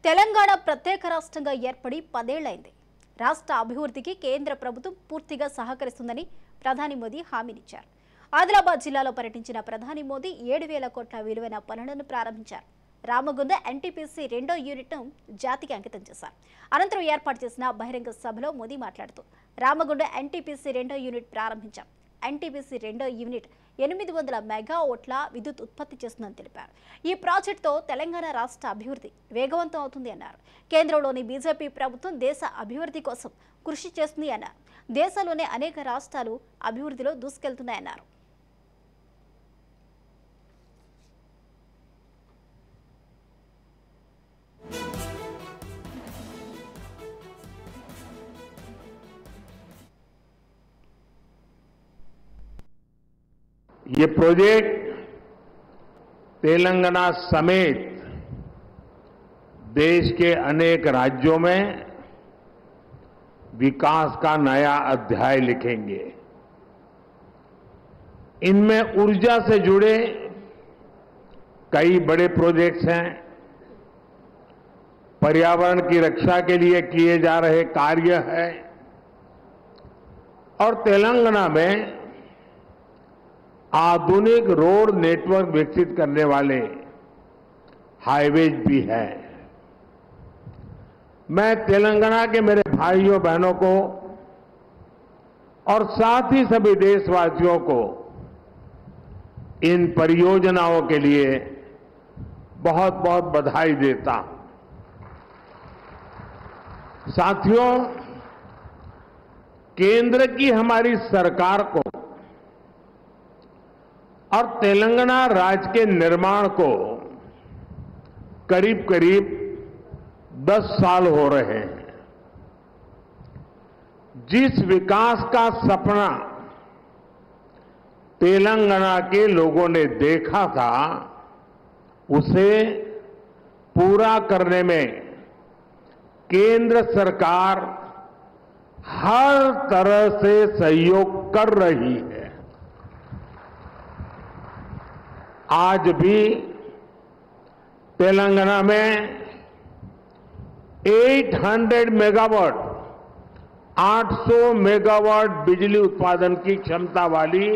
తెలంగాణ ప్రత్యేక రాష్ట్రంగా ఏర్పడి 10 ఏళ్లైంది. రాష్ట్ర అభివృద్ధికి కేంద్ర ప్రభుత్వం పూర్తిగా సహకరిస్తుందని ప్రధాని మోదీ హామీనిచ్చారు. ఆదిలాబాద్ జిల్లాలో పర్యటించిన ప్రధాని మోదీ 7,000 కోట్ల విలువైన పనులను ప్రారంభించారు. రామగుండ ఎన్టీపీసీ 2వ యూనిట్ను జాతికి అంకితం చేశారు. అనంతరం ఏర్పాటు చేసిన బహిరంగ సభలో మోదీ మాట్లాడుతూ రామగుండ ఎన్టీపీసీ 2వ యూనిట్ ప్రారంభించారు. ఎన్టీపీసీ 2వ యూనిట్ 800 మెగావాట్ల విద్యుత్ ఉత్పత్తి చేస్తుందని తెలిపారు. ఈ ప్రాజెక్టుతో తెలంగాణ రాష్ట్ర అభివృద్ధి వేగవంతం అవుతుంది అన్నారు. కేంద్రంలోని బీజేపీ ప్రభుత్వం దేశ అభివృద్ధి కోసం కృషి చేస్తుంది అన్నారు. దేశంలోని అనేక రాష్ట్రాలు అభివృద్ధిలో దూసుకెళ్తున్నాయన్నారు. ये प्रोजेक्ट तेलंगाना समेत देश के अनेक राज्यों में विकास का नया अध्याय लिखेंगे। इनमें ऊर्जा से जुड़े कई बड़े प्रोजेक्ट्स हैं। पर्यावरण की रक्षा के लिए किए जा रहे कार्य हैं और तेलंगाना में आधुनिक रोड नेटवर्क विकसित करने वाले हाईवेज भी हैं। मैं तेलंगाना के मेरे भाइयों बहनों को और साथ ही सभी देशवासियों को इन परियोजनाओं के लिए बहुत बहुत बधाई देता हूं। साथियों, केंद्र की हमारी सरकार को और तेलंगाना राज्य के निर्माण को करीब करीब 10 साल हो रहे हैं। जिस विकास का सपना तेलंगाना के लोगों ने देखा था, उसे पूरा करने में केंद्र सरकार हर तरह से सहयोग कर रही है। आज भी तेलंगाना में 800 मेगावाट 800 मेगावाट बिजली उत्पादन की क्षमता वाली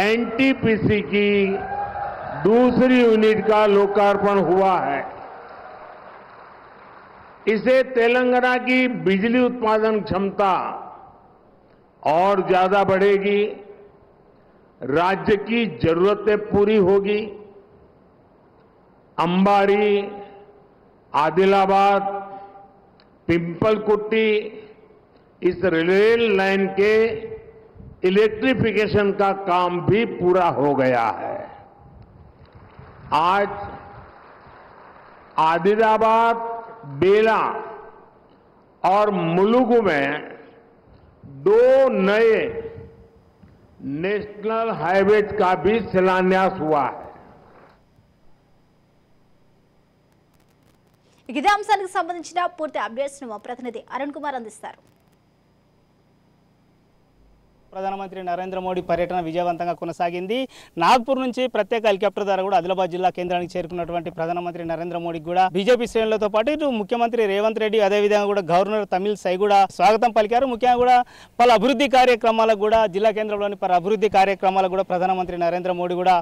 एनटीपीसी की दूसरी यूनिट का लोकार्पण हुआ है। इससे तेलंगाना की बिजली उत्पादन क्षमता और ज्यादा बढ़ेगी, राज्य की जरूरतें पूरी होगी। अंबारी, आदिलाबाद, पिंपलकुट्टी इस रेल लाइन के इलेक्ट्रिफिकेशन का काम भी पूरा हो गया है। आज आदिलाबाद, बेला और मुलुगु में 2 नए नेशनल हाईवेज का भी शिलान्यास हुआ है। ఇదే అంశానికి సంబంధించిన పూర్తి అప్డేట్స్ ను మా ప్రతినిధి అరుణ్ కుమార్ అందిస్తారు. ప్రధానమంత్రి నరేంద్ర మోడీ పర్యటన విజయవంతంగా కొనసాగింది. నాగ్పూర్ నుంచి ప్రత్యేక హెలికాప్టర్ ద్వారా కూడా ఆదిలాబాద్ జిల్లా కేంద్రానికి చేరుకున్నటువంటి ప్రధానమంత్రి నరేంద్ర మోడీకి కూడా బీజేపీ శ్రేణులతో పాటు ఇటు ముఖ్యమంత్రి రేవంత్ రెడ్డి, అదేవిధంగా కూడా గవర్నర్ తమిళిసై కూడా స్వాగతం పలికారు. ముఖ్యంగా కూడా పలు అభివృద్ధి కార్యక్రమాలకు కూడా జిల్లా కేంద్రంలోని పలు అభివృద్ధి కార్యక్రమాలకు కూడా ప్రధానమంత్రి నరేంద్ర మోడీ కూడా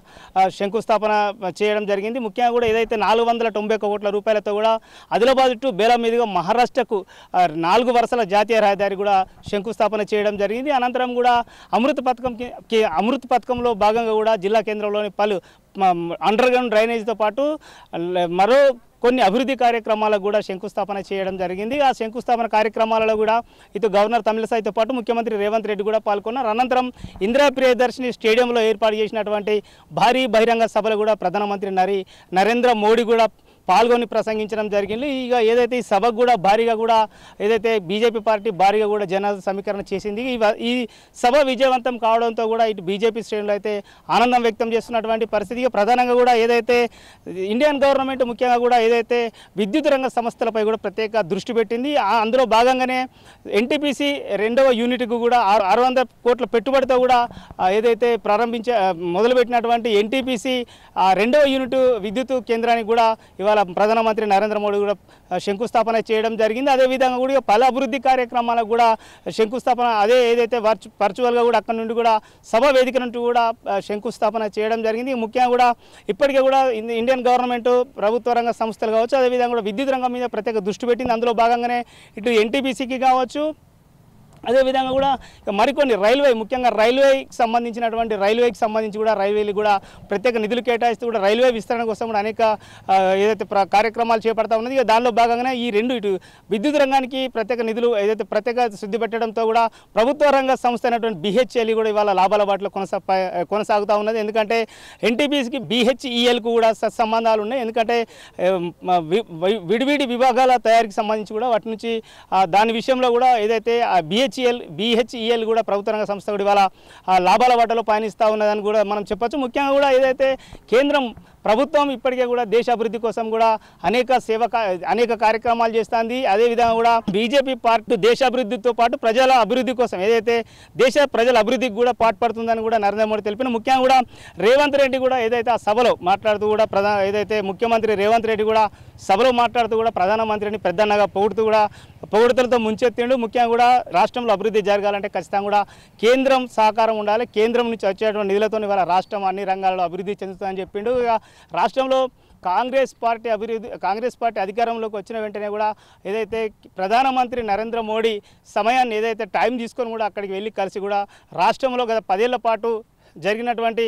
శంకుస్థాపన చేయడం జరిగింది. ముఖ్యంగా కూడా ఏదైతే 491 కోట్ల రూపాయలతో కూడా ఆదిలాబాద్ టు బేలా మీదుగా మహారాష్ట్రకు 4 వరుసల జాతీయ రహదారి కూడా శంకుస్థాపన చేయడం జరిగింది. అనంతరం కూడా అమృత్ పథకంలో భాగంగా కూడా జిల్లా కేంద్రంలోని పలు అండర్ గ్రౌండ్ డ్రైనేజీతో పాటు మరో కొన్ని అభివృద్ధి కార్యక్రమాలకు కూడా శంకుస్థాపన చేయడం జరిగింది. ఆ శంకుస్థాపన కార్యక్రమాలలో కూడా ఇటు గవర్నర్ తమిళిసైతో పాటు ముఖ్యమంత్రి రేవంత్ రెడ్డి కూడా పాల్గొన్నారు. అనంతరం ఇందిరా ప్రియదర్శిని స్టేడియంలో ఏర్పాటు చేసినటువంటి భారీ బహిరంగ సభలో కూడా ప్రధానమంత్రి నరేంద్ర మోడీ కూడా పాల్గొని ప్రసంగించడం జరిగింది. ఇక ఏదైతే ఈ సభకు కూడా భారీగా కూడా ఏదైతే బీజేపీ పార్టీ భారీగా కూడా జనాల సమీకరణ చేసింది. ఈ సభ విజయవంతం కావడంతో కూడా ఇటు బీజేపీ శ్రేణులు అయితే ఆనందం వ్యక్తం చేస్తున్నటువంటి పరిస్థితి. ప్రధానంగా కూడా ఏదైతే ఇండియన్ గవర్నమెంట్ ముఖ్యంగా కూడా ఏదైతే విద్యుత్ రంగ సంస్థలపై కూడా ప్రత్యేక దృష్టి పెట్టింది. అందులో భాగంగానే ఎన్టీపీసీ 2వ యూనిట్కు కూడా 600 కోట్ల పెట్టుబడితో కూడా ఏదైతే మొదలుపెట్టినటువంటి ఎన్టీపీసీ 2వ యూనిట్ విద్యుత్ కేంద్రానికి కూడా ఇవాళ ఇవాళ ప్రధానమంత్రి నరేంద్ర మోడీ కూడా శంకుస్థాపన చేయడం జరిగింది. అదేవిధంగా కూడా పలు అభివృద్ధి కార్యక్రమాలకు కూడా శంకుస్థాపన ఏదైతే వర్చువల్గా కూడా అక్కడ నుండి కూడా సభ వేదిక నుండి కూడా శంకుస్థాపన చేయడం జరిగింది. ముఖ్యంగా కూడా ఇప్పటికే కూడా ఇండియన్ గవర్నమెంట్ ప్రభుత్వ రంగ సంస్థలు కావచ్చు, అదేవిధంగా కూడా విద్యుత్ రంగం మీద ప్రత్యేక దృష్టి పెట్టింది. అందులో భాగంగానే ఇటు ఎన్టీపీసీకి కావచ్చు, అదేవిధంగా కూడా మరికొన్ని ముఖ్యంగా రైల్వేకి సంబంధించి కూడా రైల్వేలు కూడా ప్రత్యేక నిధులు కేటాయిస్తూ కూడా రైల్వే విస్తరణ కోసం కూడా అనేక ఏదైతే కార్యక్రమాలు చేపడతా ఉన్నది. దానిలో భాగంగానే ఈ రెండు ఇటు విద్యుత్ రంగానికి ప్రత్యేక నిధులు ఏదైతే ప్రత్యేక శుద్ధి పెట్టడంతో కూడా ప్రభుత్వ రంగ సంస్థ అయినటువంటి BHEL కూడా ఇవాళ లాభాల బాటలో కొనసాగుతూ ఉన్నది. ఎందుకంటే ఎన్టీపీసీకి BHELకు కూడా సత్సంబంధాలు ఉన్నాయి. ఎందుకంటే విడివిడి విభాగాల తయారీకి సంబంధించి కూడా వాటి నుంచి దాని విషయంలో కూడా ఏదైతే BHEL కూడా ప్రభుత్వ రంగ సంస్థ కూడా ఇవాళ లాభాల బాటలో పయనిస్తూ ఉన్నదని కూడా మనం చెప్పొచ్చు. ముఖ్యంగా కూడా ఏదైతే కేంద్రం ప్రభుత్వం ఇప్పటికే కూడా దేశ అభివృద్ధి కోసం కూడా అనేక కార్యక్రమాలు చేస్తుంది. అదేవిధంగా కూడా బీజేపీ పార్టీ దేశ అభివృద్ధితో పాటు ప్రజల అభివృద్ధి కోసం ఏదైతే ప్రజల అభివృద్ధికి కూడా పాటుపడుతుందని కూడా నరేంద్ర మోడీ తెలిపిన. ముఖ్యంగా కూడా రేవంత్ రెడ్డి కూడా ఏదైతే ఆ సభలో మాట్లాడుతూ కూడా ఏదైతే ముఖ్యమంత్రి రేవంత్ రెడ్డి కూడా సభలో మాట్లాడుతూ కూడా ప్రధానమంత్రిని పెద్దన్నగా పొగుడుతలతో ముంచెత్తిండు. ముఖ్యంగా కూడా రాష్ట్రంలో అభివృద్ధి జరగాలంటే ఖచ్చితంగా కూడా కేంద్రం సహకారం ఉండాలి. కేంద్రం నుంచి వచ్చేటువంటి నిధులతో ఇవాళ రాష్ట్రం అన్ని రంగాల్లో అభివృద్ధి చెందుతుందని చెప్పిండు. రాష్ట్రంలో కాంగ్రెస్ పార్టీ అధికారంలోకి వచ్చిన వెంటనే కూడా ఏదైతే ప్రధానమంత్రి నరేంద్ర మోడీ సమయాన్ని ఏదైతే టైం తీసుకొని కూడా అక్కడికి వెళ్ళి కలిసి కూడా రాష్ట్రంలో గత 10 ఏళ్ల పాటు జరిగినటువంటి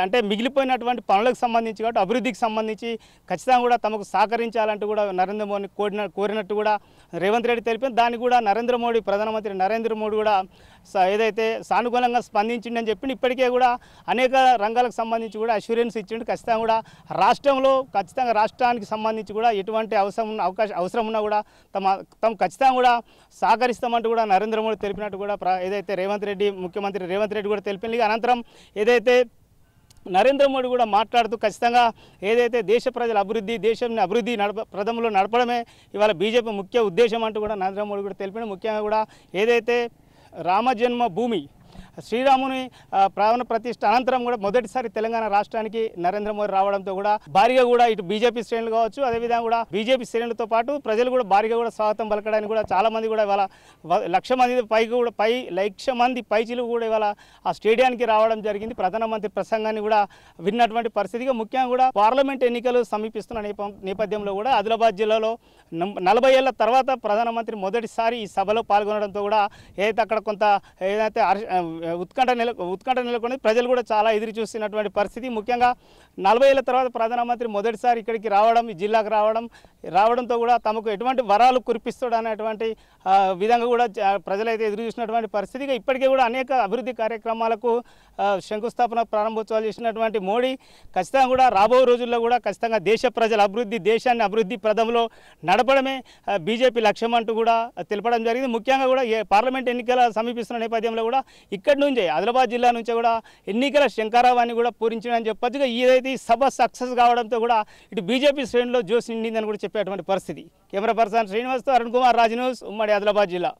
అంటే మిగిలిపోయినటువంటి పనులకు సంబంధించి కాబట్టి అభివృద్ధికి సంబంధించి ఖచ్చితంగా కూడా తమకు సహకరించాలంటూ కూడా నరేంద్ర మోడీ కోరినట్టు కూడా రేవంత్ రెడ్డి తెలిపారు. దాన్ని కూడా ప్రధానమంత్రి నరేంద్ర మోడీ కూడా ఏదైతే సానుకూలంగా స్పందించిండని చెప్పిండు. ఇప్పటికే కూడా అనేక రంగాలకు సంబంధించి కూడా అష్యూరెన్స్ ఇచ్చిండు. ఖచ్చితంగా కూడా రాష్ట్రానికి సంబంధించి కూడా ఎటువంటి అవసరం ఉన్నా కూడా తమ ఖచ్చితంగా కూడా సహకరిస్తామంటూ కూడా నరేంద్ర మోడీ తెలిపినట్టు కూడా ఏదైతే ముఖ్యమంత్రి రేవంత్ రెడ్డి కూడా తెలిపింది. అనంతరం ఏదైతే నరేంద్ర మోడీ కూడా మాట్లాడుతూ ఖచ్చితంగా ఏదైతే దేశ ప్రజల అభివృద్ధి దేశాన్ని అభివృద్ధి ప్రథమంలో నడపడమే ఇవాళ బీజేపీ ముఖ్య ఉద్దేశం అంటూ కూడా నరేంద్ర మోడీ కూడా తెలిపాడు. ముఖ్యంగా కూడా ఏదైతే రామజన్మ భూమి శ్రీరాముని ప్రాణ ప్రతిష్ఠ అనంతరం కూడా మొదటిసారి తెలంగాణ రాష్ట్రానికి నరేంద్ర మోడీ రావడంతో కూడా భారీగా కూడా ఇటు బీజేపీ శ్రేణులు కావచ్చు, అదేవిధంగా కూడా బీజేపీ శ్రేణులతో పాటు ప్రజలు కూడా భారీగా కూడా స్వాగతం పలకడానికి కూడా చాలా మంది కూడా ఇవాళ 1,00,000 మంది పైచిలు కూడా ఇవాళ ఆ స్టేడియానికి రావడం జరిగింది. ప్రధానమంత్రి ప్రసంగాన్ని కూడా విన్నటువంటి పరిస్థితిగా ముఖ్యంగా కూడా పార్లమెంట్ ఎన్నికలు సమీపిస్తున్న నేపథ్యంలో కూడా ఆదిలాబాద్ జిల్లాలో 40 ఏళ్ల తర్వాత ప్రధానమంత్రి మొదటిసారి ఈ సభలో పాల్గొనడంతో కూడా ఏదైతే అక్కడ కొంత ఏదైతే ఉత్కంఠ నెలకొని ప్రజలు కూడా చాలా ఎదురు చూస్తున్నటువంటి పరిస్థితి. ముఖ్యంగా 40 ఏళ్ల తర్వాత ప్రధానమంత్రి మొదటిసారి ఇక్కడికి రావడం, ఈ జిల్లాకు రావడంతో కూడా తమకు ఎటువంటి వరాలు కురిపిస్తాడు అనేటువంటి విధంగా కూడా ప్రజలైతే ఎదురు చూసినటువంటి పరిస్థితిగా ఇప్పటికే కూడా అనేక అభివృద్ధి కార్యక్రమాలకు శంకుస్థాపన ప్రారంభోత్సవాలు చేసినటువంటి మోడీ ఖచ్చితంగా కూడా రాబోయే రోజుల్లో కూడా ఖచ్చితంగా దేశ ప్రజల అభివృద్ధి దేశాన్ని అభివృద్ధి ప్రదంలో నడపడమే బీజేపీ లక్ష్యం అంటూ కూడా తెలపడం జరిగింది. ముఖ్యంగా కూడా పార్లమెంట్ ఎన్నికల సమీపిస్తున్న నేపథ్యంలో కూడా ఇక్కడి నుంచే ఆదిలాబాద్ జిల్లా నుంచే కూడా ఎన్నికల శంకారావాన్ని కూడా పూరించడని చెప్పొచ్చుగా ఏదైతే సభ సక్సెస్ కావడంతో కూడా ఇటు బీజేపీ శ్రేణిలో జోష్ నిండిందని కూడా చెప్పేటువంటి పరిస్థితి. కెమెరా పర్సన్ శ్రీనివాస్తో అరుణ్ కుమార్, రాజ్ న్యూస్, ఉమ్మడి ఆదిలాబాద్ జిల్లా.